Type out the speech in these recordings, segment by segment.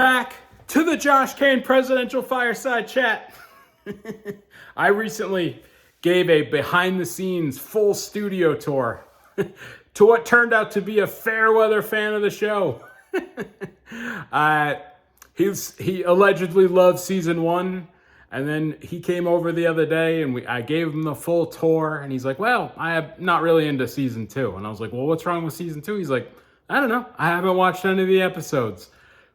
Back to the Josh Kane Presidential Fireside Chat. I recently gave a behind-the-scenes full studio tour to what turned out to be a fair weather fan of the show. He allegedly loved season 1, and then he came over the other day, and I gave him the full tour, and he's like, "Well, I am not really into season 2." And I was like, "Well, what's wrong with season 2?" He's like, "I don't know. I haven't watched any of the episodes."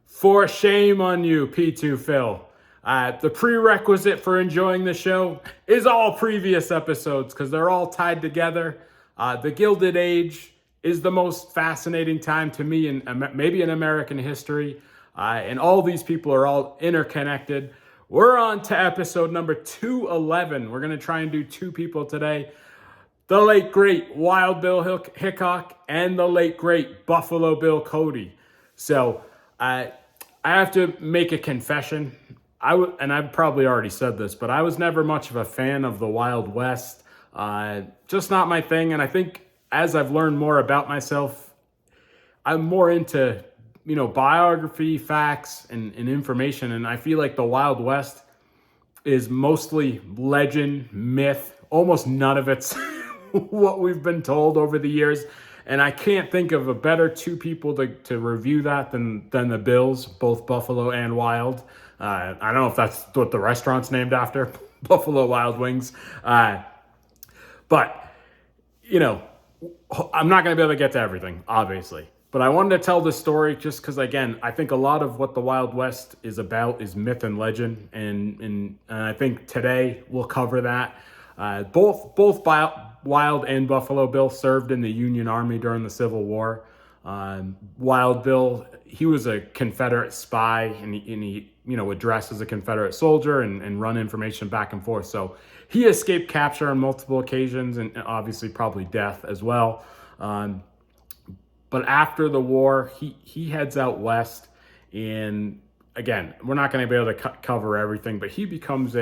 For shame on you, P2 Phil. The prerequisite for enjoying the show is all previous episodes because they're all tied together. The Gilded Age is the most fascinating time to me in maybe in American history. And all these people are all interconnected. We're on to episode number 211. We're going to try and do 2 people today. The late, great Wild Bill Hikock and the late, great Buffalo Bill Cody. So I have to make a confession. And I've probably already said this, but I was never much of a fan of the Wild West. Just not my thing. And I think as I've learned more about myself, I'm more into, biography, facts, and information. And I feel like the Wild West is mostly legend, myth. Almost none of it's what we've been told over the years. And I can't think of a better 2 people to review that than the Bills, both Buffalo and Wild. I don't know if that's what the restaurant's named after, Buffalo Wild Wings. But, I'm not going to be able to get to everything, obviously. But I wanted to tell this story just because, again, I think a lot of what the Wild West is about is myth and legend. And I think today we'll cover that. Both Wild and Buffalo Bill served in the Union Army during the Civil War. Wild Bill, he was a Confederate spy, and he would dress as a Confederate soldier and run information back and forth. So he escaped capture on multiple occasions and obviously probably death as well. But after the war, he heads out west, and again, we're not going to be able to cover everything, but he becomes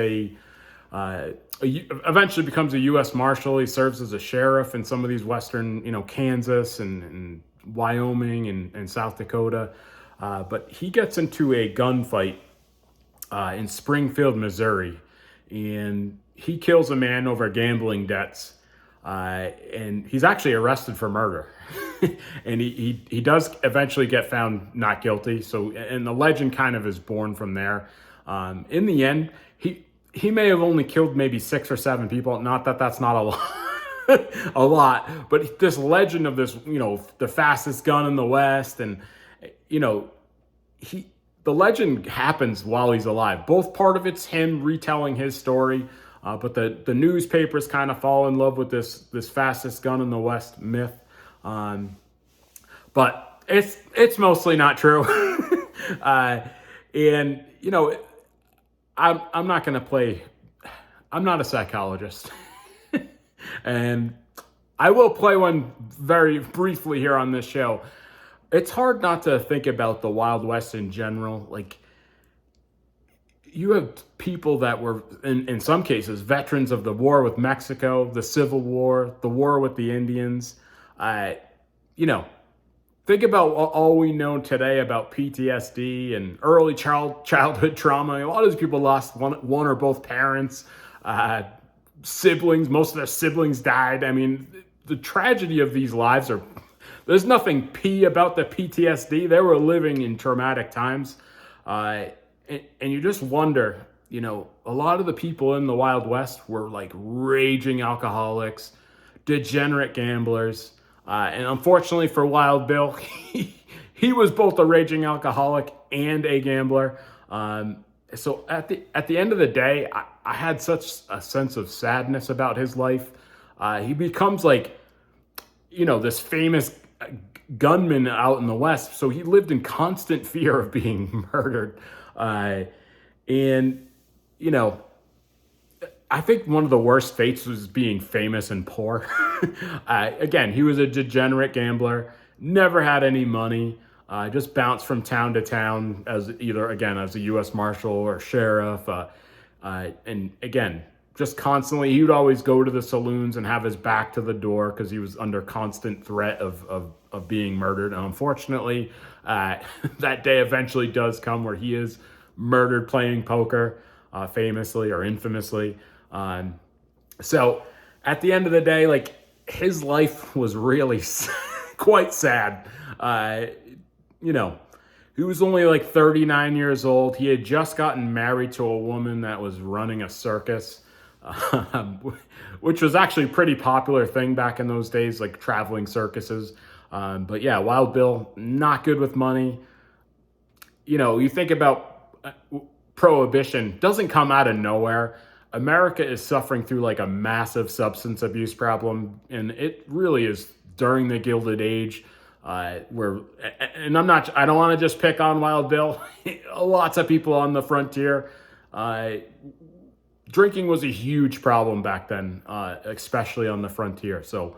eventually becomes a U.S. Marshal. He serves as a sheriff in some of these western, Kansas and Wyoming and South Dakota. But he gets into a gunfight in Springfield, Missouri, and he kills a man over gambling debts. And he's actually arrested for murder. And he does eventually get found not guilty. So, and the legend kind of is born from there. In the end, he may have only killed maybe 6 or 7 people. Not that that's not a lot, but this legend of this, the fastest gun in the West, and the legend happens while he's alive. Both part of it's him retelling his story, but the newspapers kind of fall in love with this fastest gun in the West myth. But it's mostly not true. And I'm not going to play. I'm not a psychologist. And I will play one very briefly here on this show. It's hard not to think about the Wild West in general. Like, you have people that were, in some cases, veterans of the war with Mexico, the Civil War, the war with the Indians. Think about all we know today about PTSD and early childhood trauma. A lot of these people lost one or both parents, siblings. Most of their siblings died. I mean, the tragedy of these lives there's nothing about the PTSD. They were living in traumatic times. And you just wonder, a lot of the people in the Wild West were like raging alcoholics, degenerate gamblers. And unfortunately for Wild Bill, he was both a raging alcoholic and a gambler. So at the end of the day, I had such a sense of sadness about his life. He becomes this famous gunman out in the West. So he lived in constant fear of being murdered. I think one of the worst fates was being famous and poor. Again, he was a degenerate gambler, never had any money, just bounced from town to town as a U.S. Marshal or sheriff. And again, just constantly, he would always go to the saloons and have his back to the door because he was under constant threat of being murdered. And unfortunately, that day eventually does come where he is murdered playing poker, famously or infamously. So at the end of the day, like, his life was really quite sad. You know, he was only like 39 years old. He had just gotten married to a woman that was running a circus, which was actually a pretty popular thing back in those days, like traveling circuses. But yeah, Wild Bill, not good with money. You know, you think about prohibition, doesn't come out of nowhere. America is suffering through like a massive substance abuse problem, and it really is during the Gilded Age. I don't want to just pick on Wild Bill. Lots of people on the frontier. Drinking was a huge problem back then, especially on the frontier. So,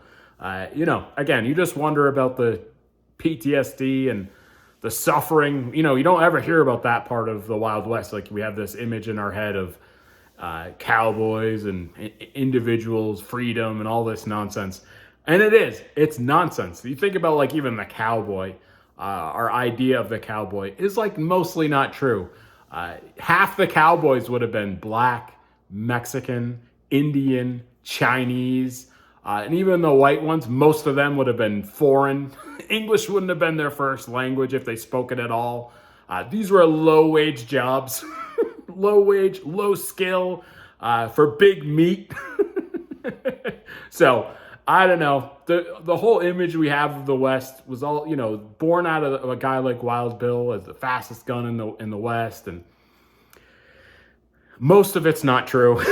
you know, again, you just wonder about the PTSD and the suffering. You know, you don't ever hear about that part of the Wild West. Like, we have this image in our head of cowboys and individuals, freedom, and all this nonsense. And it's nonsense. You think about like even the cowboy, our idea of the cowboy is like mostly not true. Half the cowboys would have been black, Mexican, Indian, Chinese, and even the white ones, most of them would have been foreign. English wouldn't have been their first language if they spoke it at all. These were low-wage jobs, low wage, low skill, for big meat. So, I don't know. The whole image we have of the West was all, you know, born out of a guy like Wild Bill as the fastest gun in the West, and most of it's not true.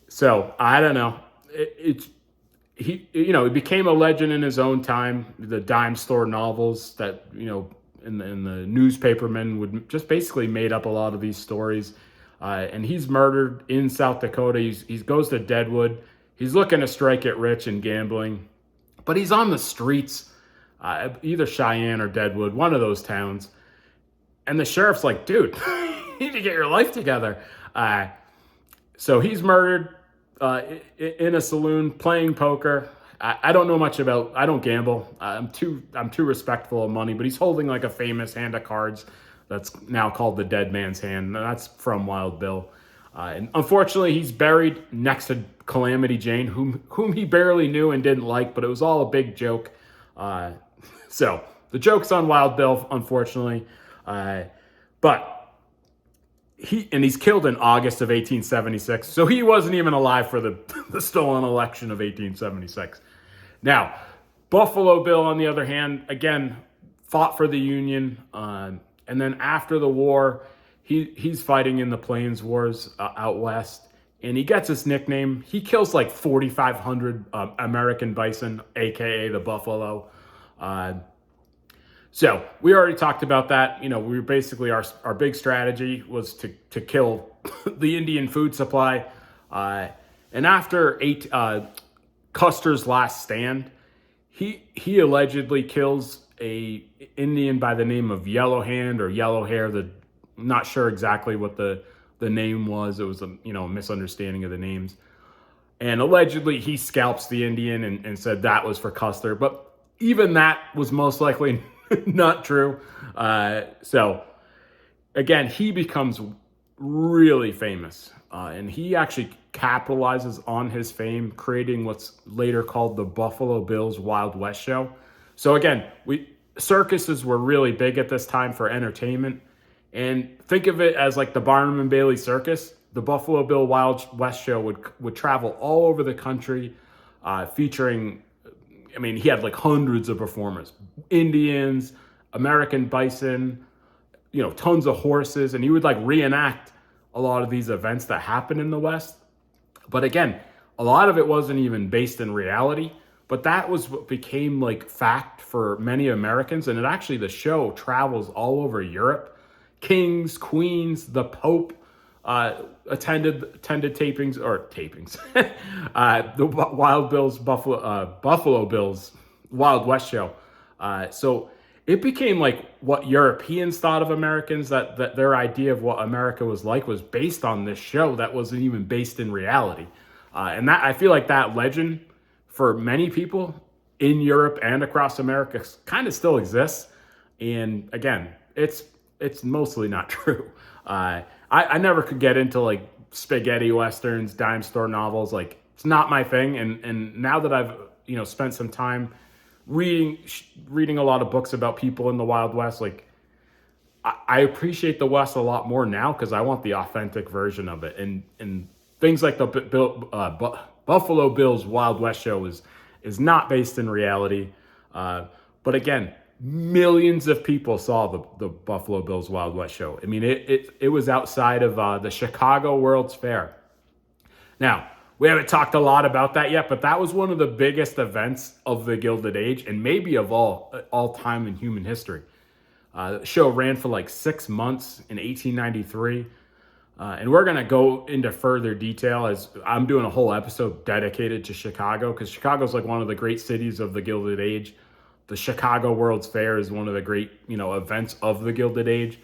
So I don't know. He became a legend in his own time. The dime store novels that, you know, and the newspapermen would just basically made up a lot of these stories. And he's murdered in South Dakota. He goes to Deadwood. He's looking to strike it rich in gambling, but he's on the streets, either Cheyenne or Deadwood, one of those towns. And the sheriff's like, dude, you need to get your life together. So he's murdered in a saloon playing poker. I don't know much about, I don't gamble. I'm too respectful of money, but he's holding like a famous hand of cards that's now called the Dead Man's Hand. That's from Wild Bill. And unfortunately, he's buried next to Calamity Jane, whom he barely knew and didn't like, but it was all a big joke. So the joke's on Wild Bill, unfortunately. But he's killed in August of 1876, so he wasn't even alive for the stolen election of 1876. Now, Buffalo Bill, on the other hand, again, fought for the Union, and then after the war, he's fighting in the Plains Wars out west, and he gets his nickname. He kills like 4,500 American bison, aka the buffalo. So we already talked about that. You know, we were basically our big strategy was to kill the Indian food supply. And after Custer's last stand, he allegedly kills a Indian by the name of Yellow Hand or Yellow Hair. I'm not sure exactly what the name was. It was a misunderstanding of the names. And allegedly he scalps the Indian and said that was for Custer. But even that was most likely not true. So again, he becomes really famous. And he actually capitalizes on his fame, creating what's later called the Buffalo Bill's Wild West show. So again, circuses were really big at this time for entertainment. And think of it as like the Barnum and Bailey Circus. The Buffalo Bill Wild West show would travel all over the country, featuring, I mean, he had like hundreds of performers, Indians, American bison, you know, tons of horses, and he would like reenact a lot of these events that happened in the West. But again, a lot of it wasn't even based in reality, but that was what became like fact for many Americans. And the show travels all over Europe. Kings, queens, the Pope attended tapings. The Wild Bill's Buffalo Bill's Wild West show. So it became like what Europeans thought of Americans, that their idea of what America was like was based on this show that wasn't even based in reality. And that, I feel like that legend for many people in Europe and across America kind of still exists. And again, it's mostly not true. I never could get into like spaghetti westerns, dime store novels. Like, it's not my thing. And now that I've spent some time reading a lot of books about people in the Wild West, like I appreciate the West a lot more now because I want the authentic version of it. And things like the Buffalo Bill's Wild West show is not based in reality. But again, millions of people saw the Buffalo Bill's Wild West show. I mean, it was outside of the Chicago World's Fair. Now, we haven't talked a lot about that yet, but that was one of the biggest events of the Gilded Age and maybe of all time in human history. The show ran for like 6 months in 1893. And we're going to go into further detail as I'm doing a whole episode dedicated to Chicago, because Chicago's like one of the great cities of the Gilded Age. The Chicago World's Fair is one of the great, events of the Gilded Age.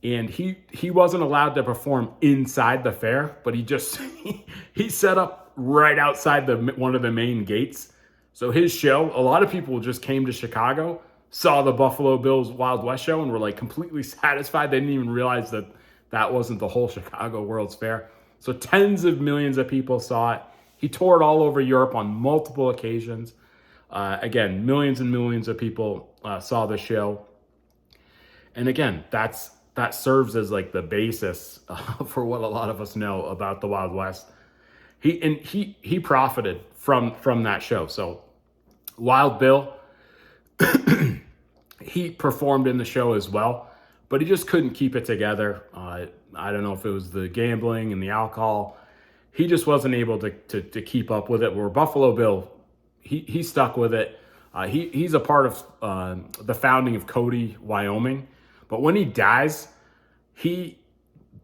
And he wasn't allowed to perform inside the fair, but he set up right outside one of the main gates. So his show, a lot of people just came to Chicago, saw the Buffalo Bill's Wild West show, and were like completely satisfied. They didn't even realize that wasn't the whole Chicago World's Fair. So tens of millions of people saw it. He toured all over Europe on multiple occasions. Again, millions and millions of people saw the show. And again, that serves as like the basis for what a lot of us know about the Wild West. He profited from that show. So Wild Bill, he performed in the show as well, but he just couldn't keep it together. I don't know if it was the gambling and the alcohol. He just wasn't able to keep up with it. Where Buffalo Bill, he stuck with it. He's a part of the founding of Cody, Wyoming. But when he dies,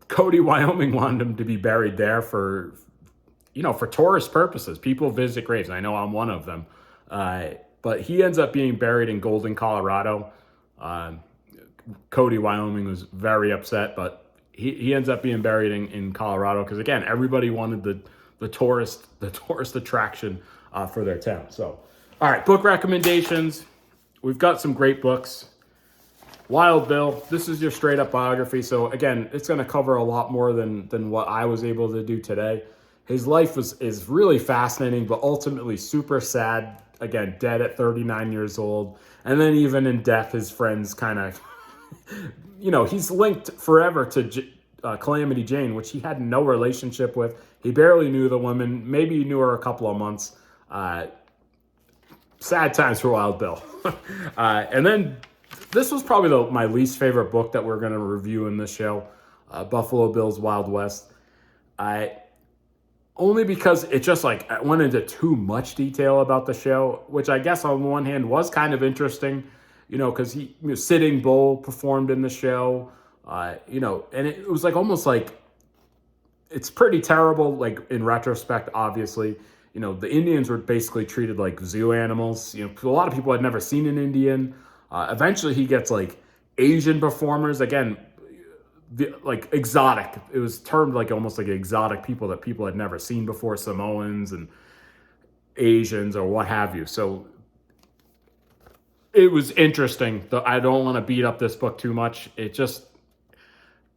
Cody, Wyoming wanted him to be buried there for tourist purposes. People visit graves. I know I'm one of them. But he ends up being buried in Golden, Colorado. Cody, Wyoming was very upset, but he ends up being buried in Colorado because, again, everybody wanted the tourist attraction for their town. So, all right, book recommendations. We've got some great books. Wild Bill, this is your straight up biography. So again, it's going to cover a lot more than what I was able to do today. His life is really fascinating, but ultimately super sad. Again, dead at 39 years old. And then even in death, his friends kind of, he's linked forever to Calamity Jane, which he had no relationship with. He barely knew the woman. Maybe he knew her a couple of months. Sad times for Wild Bill. And then this was probably my least favorite book that we're going to review in this show, Buffalo Bill's Wild West. Only because it just went into too much detail about the show, which I guess on one hand was kind of interesting, because Sitting Bull performed in the show, and it was almost like it's pretty terrible, in retrospect, obviously. The Indians were basically treated like zoo animals. A lot of people had never seen an Indian. Eventually he gets Asian performers, again, exotic. It was termed almost like exotic people that people had never seen before, Samoans and Asians or what have you. So it was interesting. I don't want to beat up this book too much. It just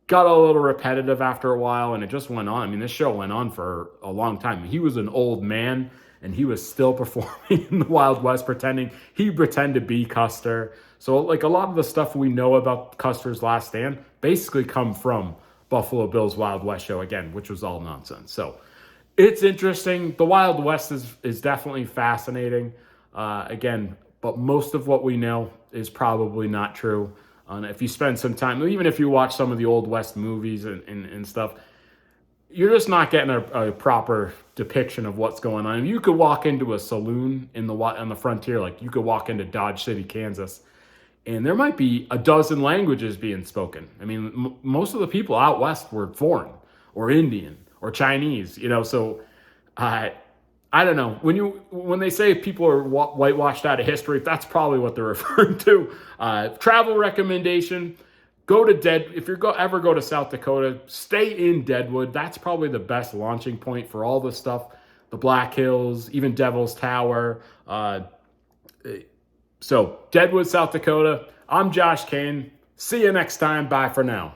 got a little repetitive after a while, and it just went on. I mean, this show went on for a long time. He was an old man, and he was still performing in the Wild West, pretending to be Custer. So, a lot of the stuff we know about Custer's last stand basically come from Buffalo Bill's Wild West show, again, which was all nonsense. So, it's interesting. The Wild West is definitely fascinating. Again, but most of what we know is probably not true. If you spend some time, even if you watch some of the Old West movies and stuff, you're just not getting a proper depiction of what's going on. You could walk into a saloon on the frontier, you could walk into Dodge City, Kansas, and there might be a dozen languages being spoken. I mean, most of the people out west were foreign or Indian or Chinese, so I don't know. When they say people are whitewashed out of history, that's probably what they're referring to. Travel recommendation: go to If you ever go to South Dakota, stay in Deadwood. That's probably the best launching point for all the stuff. The Black Hills, even Devil's Tower. So Deadwood, South Dakota. I'm Josh Kane. See you next time. Bye for now.